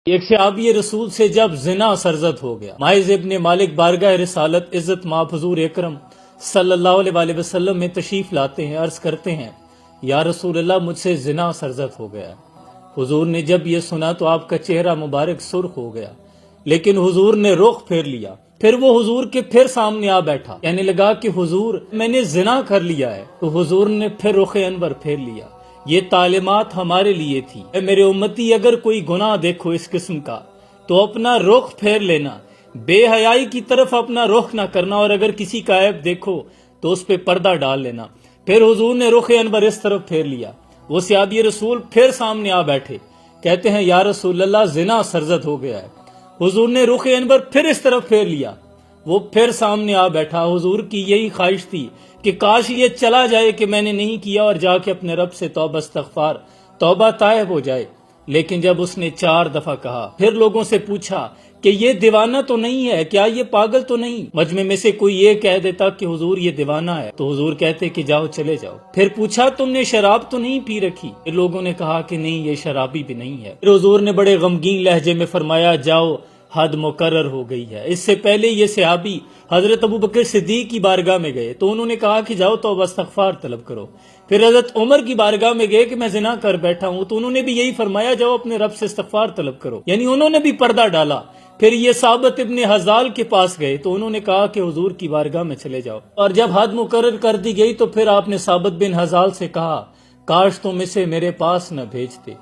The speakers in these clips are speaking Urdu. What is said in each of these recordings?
ایک صحابی رسول سے جب زنا سرزد ہو گیا، ماعز ابن مالک بارگاہ رسالت عزت مآب حضور اکرم صلی اللہ علیہ وآلہ وسلم میں تشریف لاتے ہیں، عرض کرتے ہیں یا رسول اللہ مجھ سے زنا سرزد ہو گیا۔ حضور نے جب یہ سنا تو آپ کا چہرہ مبارک سرخ ہو گیا، لیکن حضور نے رخ پھیر لیا۔ پھر وہ حضور کے پھر سامنے آ بیٹھا، کہنے لگا کہ حضور میں نے زنا کر لیا ہے۔ تو حضور نے پھر رخ انور پھیر لیا۔ یہ تعلیمات ہمارے لیے تھی، اے میرے امتی اگر کوئی گناہ دیکھو اس قسم کا تو اپنا رخ پھیر لینا، بے حیائی کی طرف اپنا رخ نہ کرنا، اور اگر کسی کا عیب دیکھو تو اس پہ پردہ ڈال لینا۔ پھر حضور نے رخ انور اس طرف پھیر لیا۔ وہ صحابی رسول پھر سامنے آ بیٹھے، کہتے ہیں یا رسول اللہ زنا سرزد ہو گیا ہے۔ حضور نے رخ انور پھر اس طرف پھیر لیا، وہ پھر سامنے آ بیٹھا۔ حضور کی یہی خواہش تھی کہ کاش یہ چلا جائے کہ میں نے نہیں کیا، اور جا کے اپنے رب سے توبہ استغفار توبہ طائب ہو جائے۔ لیکن جب اس نے 4 دفعہ کہا، پھر لوگوں سے پوچھا کہ یہ دیوانہ تو نہیں ہے، کیا یہ پاگل تو نہیں؟ مجمع میں سے کوئی یہ کہہ دیتا کہ حضور یہ دیوانہ ہے تو حضور کہتے کہ جاؤ چلے جاؤ۔ پھر پوچھا تم نے شراب تو نہیں پی رکھی؟ پھر لوگوں نے کہا کہ نہیں یہ شرابی بھی نہیں ہے۔ پھر حضور نے بڑے غمگین لہجے میں فرمایا جاؤ حد مقرر ہو گئی ہے۔ اس سے پہلے یہ صحابی حضرت ابوبکر صدیق کی بارگاہ میں گئے تو انہوں نے کہا کہ جاؤ توبہ استغفار طلب کرو۔ پھر حضرت عمر کی بارگاہ میں گئے کہ میں زنا کر بیٹھا ہوں تو انہوں نے بھی یہی فرمایا جاؤ اپنے رب سے استغفار طلب کرو، یعنی انہوں نے بھی پردہ ڈالا۔ پھر یہ ثابت ابن حزال کے پاس گئے تو انہوں نے کہا کہ حضور کی بارگاہ میں چلے جاؤ، اور جب حد مقرر کر دی گئی تو پھر آپ نے ثابت بن حزال سے کہا کاش تم اسے میرے پاس نہ بھیجتے،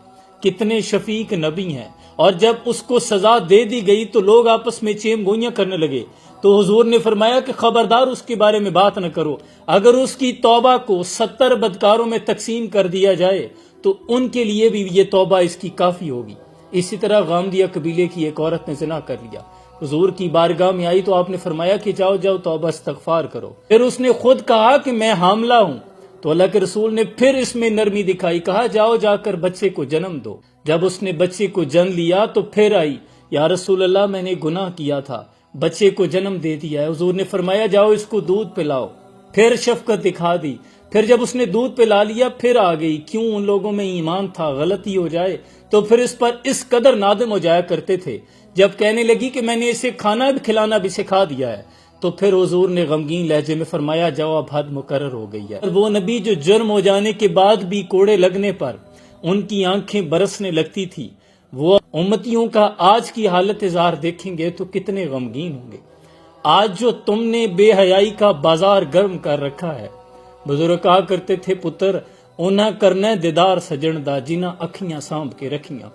کتنے شفیق نبی ہیں۔ اور جب اس کو سزا دے دی گئی تو لوگ آپس میں چیم گوئیاں کرنے لگے تو حضور نے فرمایا کہ خبردار اس کے بارے میں بات نہ کرو، اگر اس کی توبہ کو 70 بدکاروں میں تقسیم کر دیا جائے تو ان کے لیے بھی یہ توبہ اس کی کافی ہوگی۔ اسی طرح غامدیہ قبیلے کی ایک عورت نے زنا کر لیا، حضور کی بارگاہ میں آئی تو آپ نے فرمایا کہ جاؤ جاؤ توبہ استغفار کرو۔ پھر اس نے خود کہا کہ میں حاملہ ہوں تو اللہ کے رسول نے پھر اس میں نرمی دکھائی، کہا جاؤ جا کر بچے کو جنم دو۔ جب اس نے بچے کو جنم لیا تو پھر آئی، یا رسول اللہ میں نے گناہ کیا تھا، بچے کو جنم دے دیا ہے۔ حضور نے فرمایا جاؤ اس کو دودھ پلاؤ، پھر شفقت دکھا دی۔ پھر جب اس نے دودھ پلا لیا پھر آ گئی، کیوں ان لوگوں میں ایمان تھا، غلطی ہو جائے تو پھر اس پر اس قدر نادم ہو جایا کرتے تھے۔ جب کہنے لگی کہ میں نے اسے کھانا بھی کھلانا بھی سکھا دیا ہے تو پھر حضور نے غمگین لہجے میں فرمایا جاؤ اب حد مقرر ہو گئی ہے۔ وہ نبی جو جرم ہو جانے کے بعد بھی کوڑے لگنے پر ان کی آنکھیں برسنے لگتی تھی، وہ امتیوں کا آج کی حالت ظاہر دیکھیں گے تو کتنے غمگین ہوں گے۔ آج جو تم نے بے حیائی کا بازار گرم کر رکھا ہے، بزرگ کہا کرتے تھے پتر انہاں کرنا دیدار سجن دا جنہاں اکھیاں سانپ کے رکھیاں۔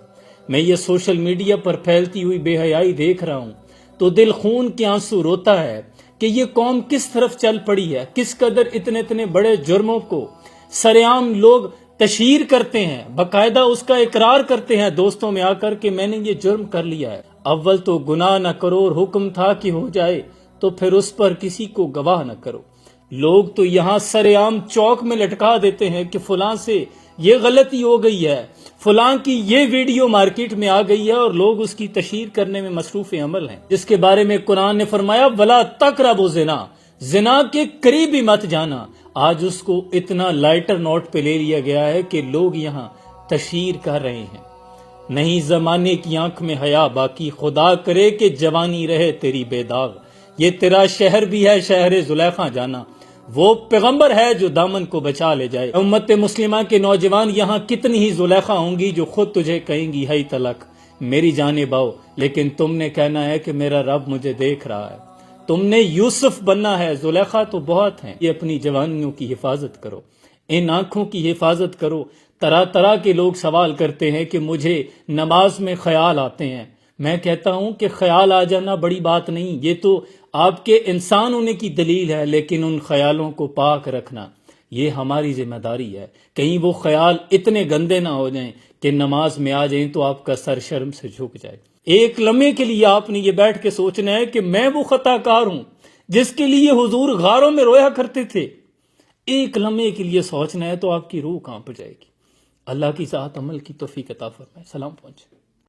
میں یہ سوشل میڈیا پر پھیلتی ہوئی بے حیائی دیکھ رہا ہوں تو دل خون کے آنسو روتا ہے کہ یہ قوم کس طرف چل پڑی ہے، کس قدر اتنے بڑے جرموں کو سرعام لوگ تشہیر کرتے ہیں، باقاعدہ اس کا اقرار کرتے ہیں دوستوں میں آ کر کہ میں نے یہ جرم کر لیا ہے۔ اول تو گناہ نہ کرو اور حکم تھا کہ ہو جائے تو پھر اس پر کسی کو گواہ نہ کرو۔ لوگ تو یہاں سرعام چوک میں لٹکا دیتے ہیں کہ فلاں سے یہ غلطی ہو گئی ہے، فلاں کی یہ ویڈیو مارکیٹ میں آ گئی ہے، اور لوگ اس کی تشہیر کرنے میں مصروف عمل ہیں، جس کے بارے میں قرآن نے فرمایا وَلَا تَقْرَبُوا الزِّنَا، زنا کے قریب ہی مت جانا۔ آج اس کو اتنا لائٹر نوٹ پہ لے لیا گیا ہے کہ لوگ یہاں تشہیر کر رہے ہیں۔ نہیں زمانے کی آنکھ میں حیا باقی، خدا کرے کہ جوانی رہے تیری بے داغ۔ یہ تیرا شہر بھی ہے شہر زلیخا جانا، وہ پیغمبر ہے جو دامن کو بچا لے جائے۔ امت مسلمہ کے نوجوان یہاں کتنی ہی زلیخا ہوں گی جو خود تجھے کہیں گی ہے تلک میری جانب آؤ، لیکن تم نے کہنا ہے کہ میرا رب مجھے دیکھ رہا ہے۔ تم نے یوسف بننا ہے، زلیخا تو بہت ہیں۔ یہ اپنی جوانیوں کی حفاظت کرو، ان آنکھوں کی حفاظت کرو۔ طرح طرح کے لوگ سوال کرتے ہیں کہ مجھے نماز میں خیال آتے ہیں۔ میں کہتا ہوں کہ خیال آ جانا بڑی بات نہیں، یہ تو آپ کے انسان ہونے کی دلیل ہے، لیکن ان خیالوں کو پاک رکھنا یہ ہماری ذمہ داری ہے۔ کہیں وہ خیال اتنے گندے نہ ہو جائیں کہ نماز میں آ جائیں تو آپ کا سر شرم سے جھک جائے۔ ایک لمحے کے لیے آپ نے یہ بیٹھ کے سوچنا ہے کہ میں وہ خطا کار ہوں جس کے لیے حضور غاروں میں رویا کرتے تھے۔ ایک لمحے کے لیے سوچنا ہے تو آپ کی روح کانپ جائے گی۔ اللہ کی ذات عمل کی توفیق عطا فرمائے۔ سلام پہنچے۔